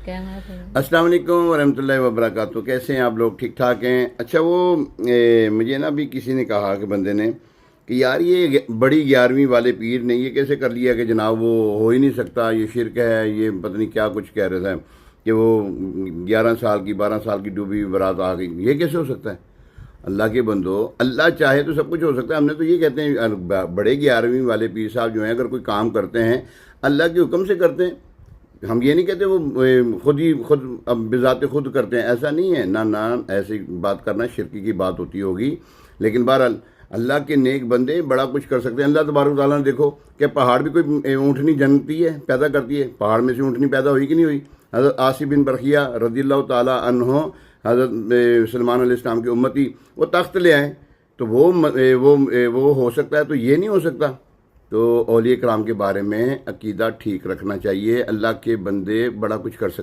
کہنا ہے السلام علیکم ورحمۃ اللہ وبرکاتہ. کیسے ہیں آپ لوگ؟ ٹھیک ٹھاک ہیں؟ اچھا وہ مجھے نا ابھی کسی نے کہا کہ بندے نے کہ یار یہ بڑی 11ویں والے پیر نے یہ کیسے کر لیا کہ جناب وہ ہو ہی نہیں سکتا، یہ شرک ہے، یہ پتہ نہیں کیا کچھ کہہ رہا تھا کہ وہ 11 سال کی 12 سال کی ڈوبی ہوئی برات آ گئی. یہ کیسے ہو سکتا ہے؟ اللہ کے بندو، اللہ چاہے تو سب کچھ ہو سکتا ہے. ہم نے تو یہ کہتے ہیں بڑے 11ویں والے پیر صاحب جو ہیں اگر کوئی کام کرتے ہیں اللہ کے حکم سے کرتے ہیں. ہم یہ نہیں کہتے وہ خود اب بذات خود کرتے ہیں، ایسا نہیں ہے. نہ ایسی بات کرنا شرکی کی بات ہوتی ہوگی. لیکن بہرحال اللہ کے نیک بندے بڑا کچھ کر سکتے ہیں. اللہ تبارک و تعالیٰ نے دیکھو کہ پہاڑ بھی کوئی اونٹنی جنتی ہے، پیدا کرتی ہے. پہاڑ میں سے اونٹنی پیدا ہوئی کہ نہیں ہوئی؟ حضرت عاصم بن برقیہ رضی اللہ تعالیٰ عنہ، حضرت سلمان علیہ السلام کی امتی، وہ تخت لے آئے. تو وہ ہو سکتا ہے تو یہ نہیں ہو سکتا. تو اولیاء کرام کے بارے میں عقیدہ ٹھیک رکھنا چاہیے. اللہ کے بندے بڑا کچھ کر سکتے ہیں.